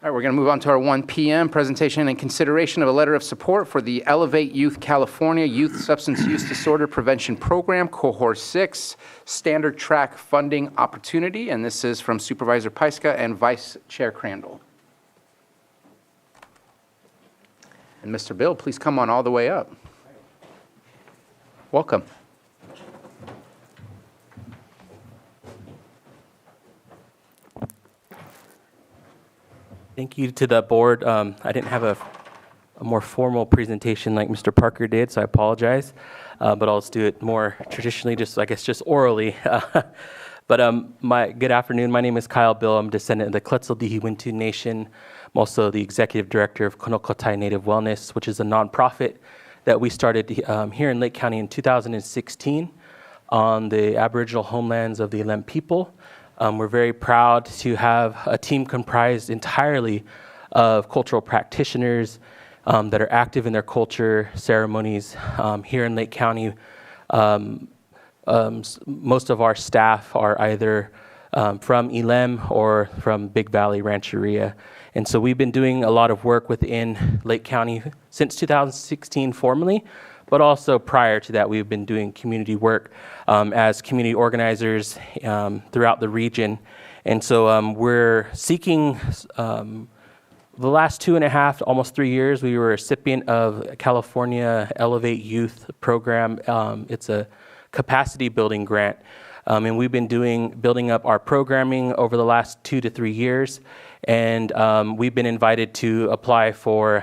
All right, we're going to move on to our 1 p.m. presentation and consideration of a letter of support for the Elevate Youth California Youth Substance Use Disorder Prevention Program, Cohort 6, Standard Track Funding Opportunity. And this is from Supervisor Pyska and Vice Chair Crandall. And Mr. Bill, please come on all the way up. Welcome. Thank you to the board. I didn't have a more formal presentation like Mr. Parker did, so I apologize. But I'll just do it more traditionally, just orally. Good afternoon. My name is Kyle Bill. I'm a descendant of the Quetzaldihi Wintu Nation. I'm also the executive director of Konokotai Native Wellness, which is a nonprofit that we started here in Lake County in 2016 on the Aboriginal homelands of the Ilem people. We're very proud to have a team comprised entirely of cultural practitioners that are active in their culture ceremonies here in Lake County. Most of our staff are either from Ilem or from Big Valley Rancheria. And so we've been doing a lot of work within Lake County since 2016 formally, but also prior to that, we've been doing community work as community organizers throughout the region. And so we're seeking, the last 2.5 to almost 3 years, we were a recipient of California Elevate Youth Program. It's a capacity building grant. And we've been building up our programming over the last 2 to 3 years. And we've been invited to apply for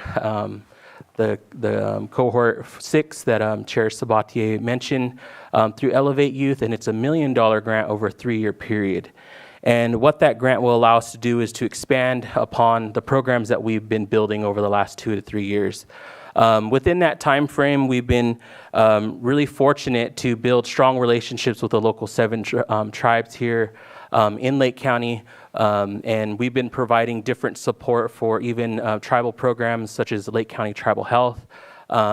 the Cohort 6 that Chair Sabatier mentioned through Elevate Youth, and it's $1 million grant over a 3-year period. And what that grant will allow us to do is to expand upon the programs that we've been building over the last 2 to 3 years. Within that time frame, we've been really fortunate to build strong relationships with the local 7 tribes here in Lake County. And we've been providing different support for even tribal programs such as Lake County Tribal Health.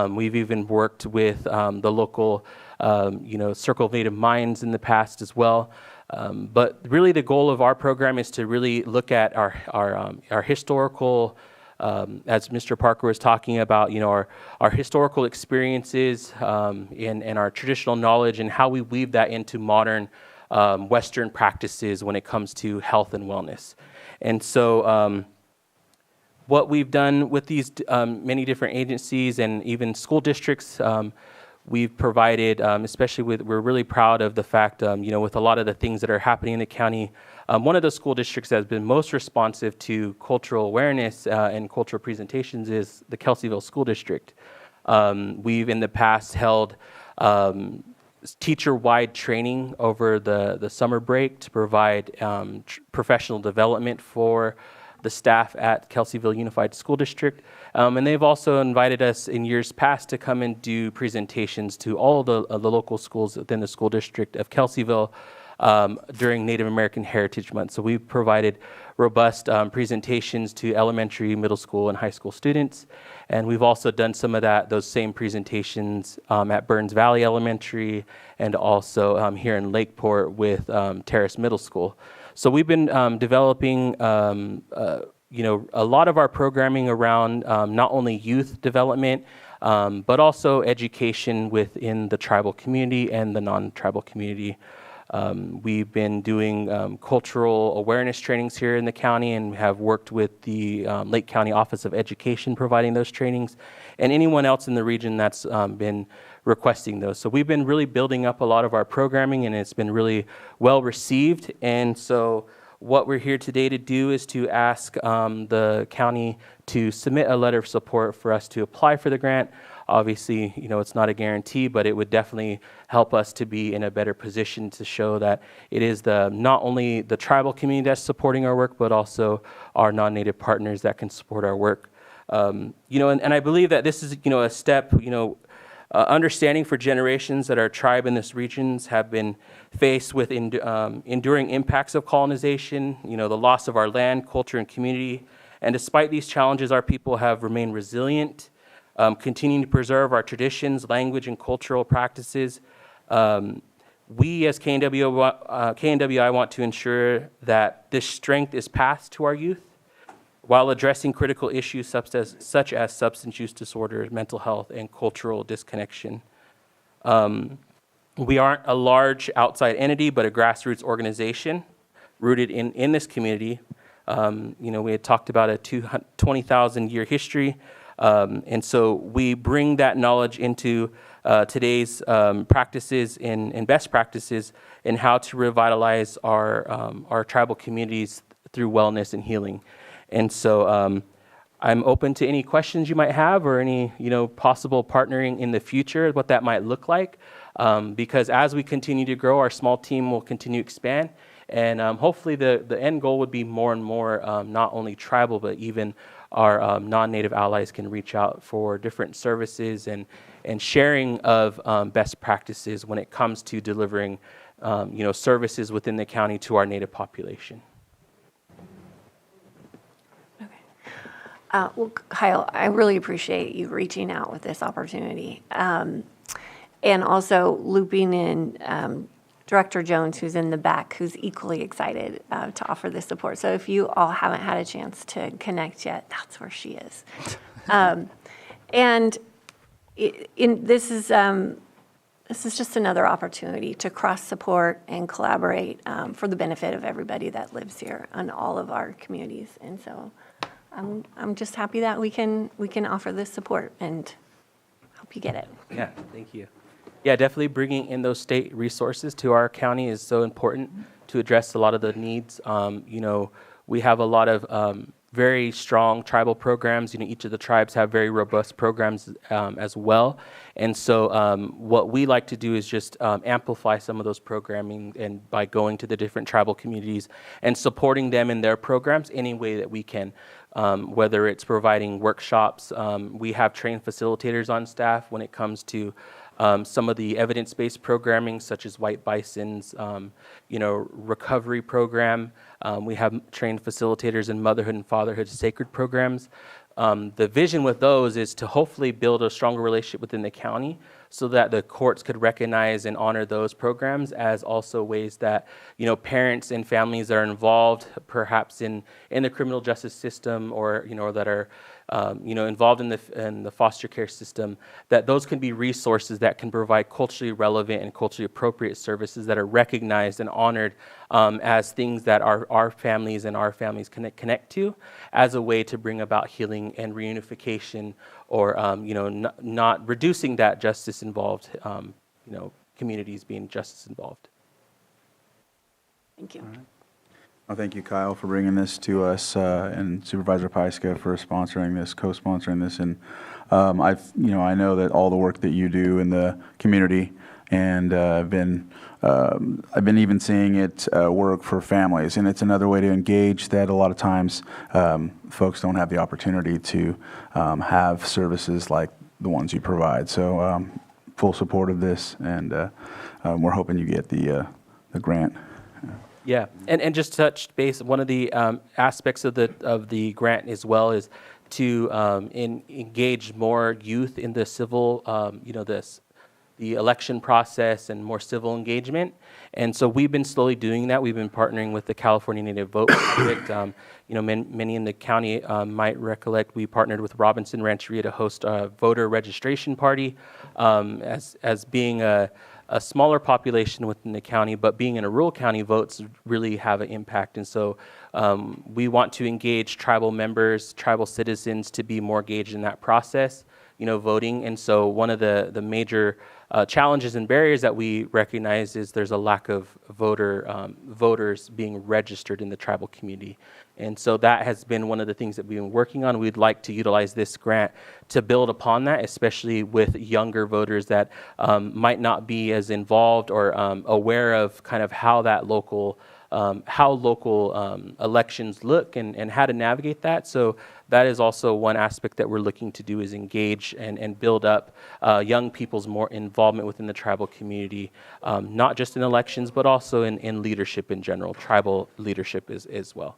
We've even worked with the local, Circle of Native Minds in the past as well. But really the goal of our program is to really look at our historical, as Mr. Parker was talking about, our historical experiences and our traditional knowledge and how we weave that into modern Western practices when it comes to health and wellness. And so what we've done with these many different agencies and even school districts, we've provided, we're really proud of the fact, with a lot of the things that are happening in the county, one of the school districts that has been most responsive to cultural awareness and cultural presentations is the Kelseyville School District. We've in the past held teacher-wide training over the summer break to provide professional development for the staff at Kelseyville Unified School District. And they've also invited us in years past to come and do presentations to all the local schools within the school district of Kelseyville during Native American Heritage Month. So we've provided robust presentations to elementary, middle school, and high school students. And we've also done some of those same presentations at Burns Valley Elementary and also here in Lakeport with Terrace Middle School. So we've been developing, a lot of our programming around not only youth development, but also education within the tribal community and the non-tribal community. We've been doing cultural awareness trainings here in the county and have worked with the Lake County Office of Education providing those trainings and anyone else in the region that's been requesting those. So we've been really building up a lot of our programming and it's been really well received. And so what we're here today to do is to ask the county to submit a letter of support for us to apply for the grant. Obviously, it's not a guarantee, but it would definitely help us to be in a better position to show that it is not only the tribal community that's supporting our work, but also our non-native partners that can support our work. And I believe that this is, a step, understanding for generations that our tribe in this regions have been faced with enduring impacts of colonization, the loss of our land, culture, and community. And despite these challenges, our people have remained resilient, continuing to preserve our traditions, language, and cultural practices. We as KNWI want to ensure that this strength is passed to our youth while addressing critical issues such as substance use disorders, mental health, and cultural disconnection. We aren't a large outside entity, but a grassroots organization rooted in this community. We had talked about a 20,000-year history, and so we bring that knowledge into today's practices and best practices in how to revitalize our tribal communities through wellness and healing. And so I'm open to any questions you might have or any possible partnering in the future, what that might look like. Because as we continue to grow, our small team will continue to expand. And hopefully the end goal would be more and more, not only tribal, but even our non-native allies can reach out for different services and sharing of best practices when it comes to delivering services within the county to our native population. Well, Kyle, I really appreciate you reaching out with this opportunity. And also looping in Director Jones, who's in the back, who's equally excited to offer this support. So if you all haven't had a chance to connect yet, that's where she is. And this is just another opportunity to cross-support and collaborate for the benefit of everybody that lives here and all of our communities. And so I'm just happy that we can offer this support and hope you get it. Yeah, thank you. Yeah, definitely bringing in those state resources to our county is so important to address a lot of the needs. We have a lot of very strong tribal programs. Each of the tribes have very robust programs as well. And so what we like to do is just amplify some of those programming and by going to the different tribal communities and supporting them in their programs any way that we can. Whether it's providing workshops, we have trained facilitators on staff when it comes to some of the evidence-based programming, such as White Bison's, recovery program. We have trained facilitators in motherhood and fatherhood sacred programs. The vision with those is to hopefully build a stronger relationship within the county so that the courts could recognize and honor those programs as also ways that, parents and families that are involved perhaps in the criminal justice system or, that are, involved in the foster care system, that those can be resources that can provide culturally relevant and culturally appropriate services that are recognized and honored as things that our families and our families connect to as a way to bring about healing and reunification or, not reducing that justice involved, communities being justice involved. Thank you. Well, thank you, Kyle, for bringing this to us, and Supervisor Pyska for sponsoring this, co-sponsoring this. And I know that all the work that you do in the community, and I've been even seeing it work for families, and it's another way to engage that a lot of times folks don't have the opportunity to have services like the ones you provide. So full support of this, and we're hoping you get the grant. Yeah, and just touch base. One of the aspects of the grant as well is to engage more youth in the civil, the election process and more civil engagement. And so we've been slowly doing that. We've been partnering with the California Native Vote Project. Many in the county might recollect we partnered with Robinson Rancheria to host a voter registration party as being a smaller population within the county, but being in a rural county, votes really have an impact. And so we want to engage tribal members, tribal citizens to be more engaged in that process, voting. And so one of the major challenges and barriers that we recognize is there's a lack of voters being registered in the tribal community. And so that has been one of the things that we've been working on. We'd like to utilize this grant to build upon that, especially with younger voters that might not be as involved or aware of kind of how that local elections look and how to navigate that. So that is also one aspect that we're looking to do is engage and build up young people's more involvement within the tribal community, not just in elections, but also in leadership in general, tribal leadership as well.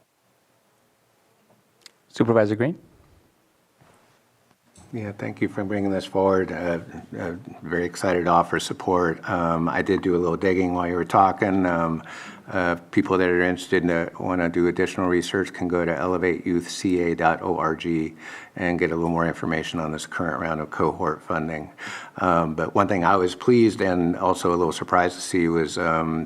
Supervisor Green? Yeah, thank you for bringing this forward. Very excited to offer support. I did do a little digging while you were talking. People that are interested and want to do additional research can go to elevateyouthca.org and get a little more information on this current round of cohort funding. But one thing I was pleased and also a little surprised to see was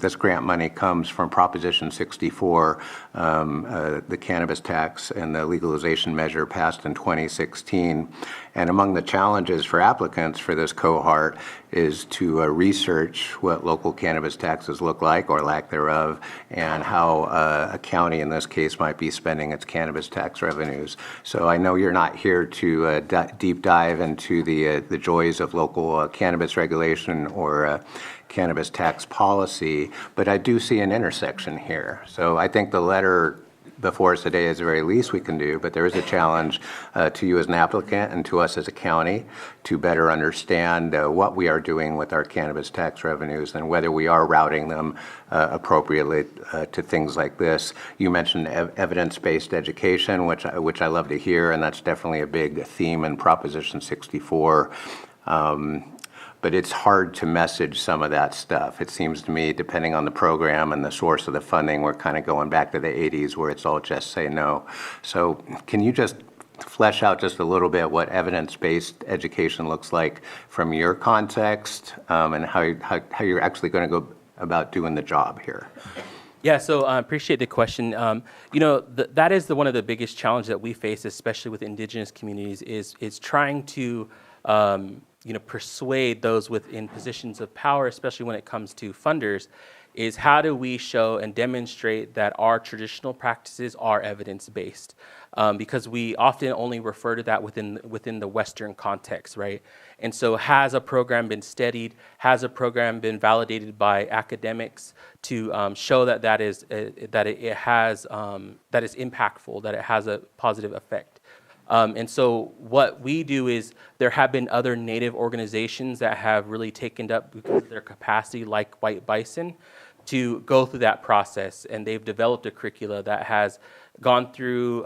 this grant money comes from Proposition 64, the cannabis tax and the legalization measure passed in 2016. And among the challenges for applicants for this cohort is to research what local cannabis taxes look like or lack thereof, and how a county in this case might be spending its cannabis tax revenues. So I know you're not here to deep dive into the joys of local cannabis regulation or cannabis tax policy, but I do see an intersection here. So I think the letter before us today is the very least we can do, but there is a challenge to you as an applicant and to us as a county to better understand what we are doing with our cannabis tax revenues and whether we are routing them appropriately to things like this. You mentioned evidence-based education, which I love to hear, and that's definitely a big theme in Proposition 64. But it's hard to message some of that stuff. It seems to me, depending on the program and the source of the funding, we're kind of going back to the 80s where it's all just say no. So can you just flesh out just a little bit what evidence-based education looks like from your context, and how you're actually going to go about doing the job here? Yeah, so I appreciate the question. That is one of the biggest challenges that we face, especially with indigenous communities, is trying to persuade those within positions of power, especially when it comes to funders, is how do we show and demonstrate that our traditional practices are evidence-based? Because we often only refer to that within the Western context, right? And so has a program been studied? Has a program been validated by academics to show that that is impactful, that it has a positive effect? And so what we do is there have been other Native organizations that have really taken up because of their capacity, like White Bison, to go through that process. And they've developed a curricula that has gone through,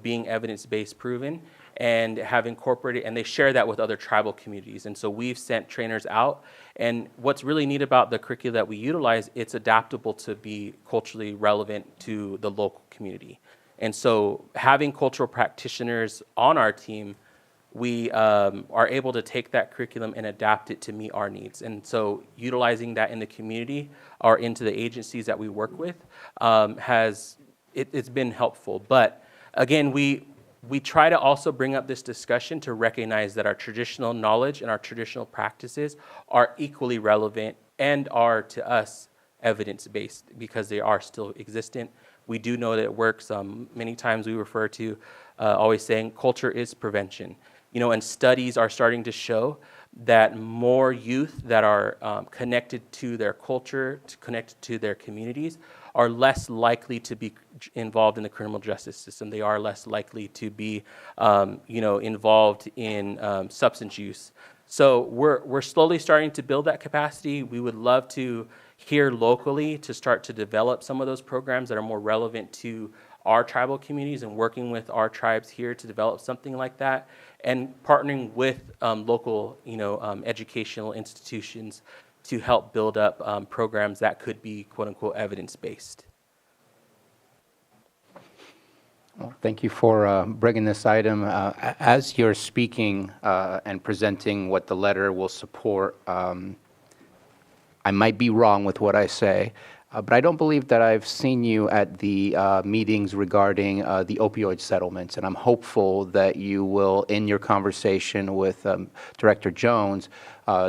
being evidence-based proven and have incorporated, and they share that with other tribal communities. And so we've sent trainers out. And what's really neat about the curricula that we utilize, it's adaptable to be culturally relevant to the local community. And so having cultural practitioners on our team, we are able to take that curriculum and adapt it to meet our needs. And so utilizing that in the community or into the agencies that we work with it's been helpful. But again, we try to also bring up this discussion to recognize that our traditional knowledge and our traditional practices are equally relevant and are to us evidence-based because they are still existent. We do know that it works. Many times we refer to always saying culture is prevention. And studies are starting to show that more youth that are connected to their culture, connected to their communities, are less likely to be involved in the criminal justice system. They are less likely to be, involved in substance use. So we're slowly starting to build that capacity. We would love to here locally to start to develop some of those programs that are more relevant to our tribal communities and working with our tribes here to develop something like that, and partnering with local, educational institutions to help build up programs that could be quote unquote evidence-based. Well, thank you for bringing this item. As you're speaking and presenting what the letter will support, I might be wrong with what I say, but I don't believe that I've seen you at the meetings regarding the opioid settlements, and I'm hopeful that you will, in your conversation with Director Jones,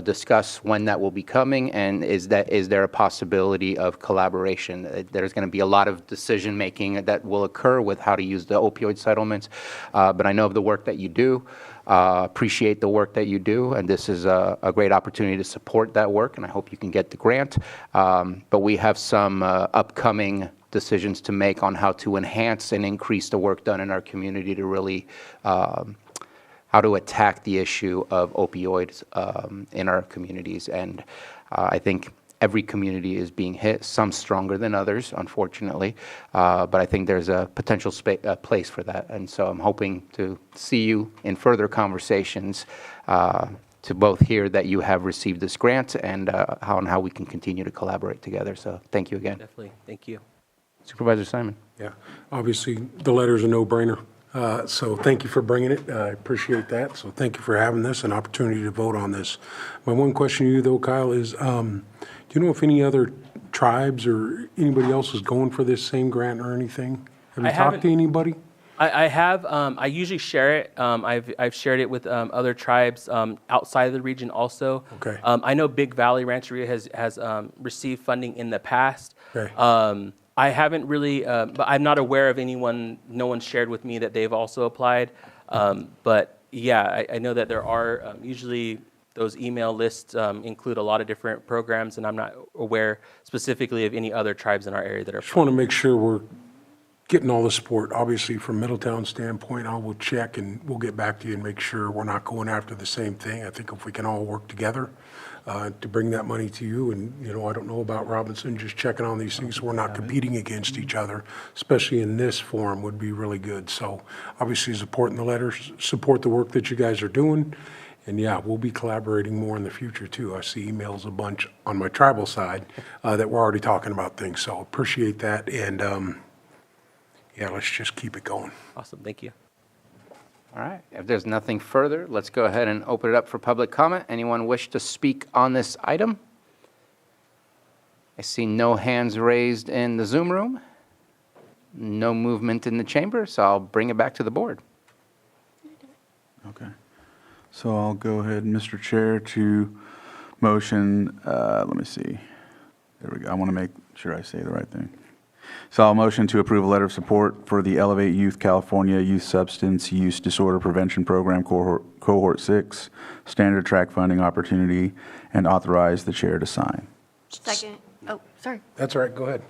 discuss when that will be coming, and is there a possibility of collaboration? There's going to be a lot of decision-making that will occur with how to use the opioid settlements, but I know of the work that you do. Appreciate the work that you do, and this is a great opportunity to support that work, and I hope you can get the grant. But we have some upcoming decisions to make on how to enhance and increase the work done in our community to really how to attack the issue of opioids in our communities. And I think every community is being hit, some stronger than others, unfortunately, but I think there's a potential place for that. And so I'm hoping to see you in further conversations to both hear that you have received this grant and how we can continue to collaborate together. So thank you again. Definitely. Thank you. Supervisor Simon. Yeah, obviously, the letter's a no-brainer. So thank you for bringing it. I appreciate that. So thank you for having this, an opportunity to vote on this. My one question to you, though, Kyle, is do you know if any other tribes or anybody else is going for this same grant or anything? Have you I talked haven't- to anybody? I have. I usually share it. I've shared it with other tribes outside of the region also. Okay. I know Big Valley Rancheria has received funding in the past. Okay. I haven't really, but I'm not aware of anyone. No one shared with me that they've also applied. But yeah, I know that there are usually those email lists include a lot of different programs, and I'm not aware specifically of any other tribes in our area that are. Just want to make sure we're getting all the support. Obviously, from Middletown's standpoint, I will check and we'll get back to you and make sure we're not going after the same thing. I think if we can all work together to bring that money to you, and, you know, I don't know about Robinson, just checking on these things so we're not competing against each other, especially in this forum, would be really good. So obviously, supporting the letters, support the work that you guys are doing. And yeah, we'll be collaborating more in the future too. I see emails a bunch on my tribal side that we're already talking about things. So appreciate that. And yeah, let's just keep it going. Awesome. Thank you. All right. If there's nothing further, let's go ahead and open it up for public comment. Anyone wish to speak on this item? I see no hands raised in the Zoom room, no movement in the chamber, so I'll bring it back to the board. Okay. So I'll go ahead, Mr. Chair, to motion, let me see. There we go. I want to make sure I say the right thing. So I'll motion to approve a letter of support for the Elevate Youth California Youth Substance Use Disorder Prevention Program Cohort 6, standard track funding opportunity, and authorize the chair to sign. Second. Oh, sorry. That's all right. Go ahead.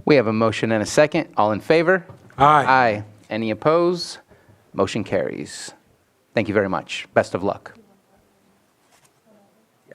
We have a motion and a second. All in favor? Aye. Aye. Any opposed? Motion carries. Thank you very much. Best of luck.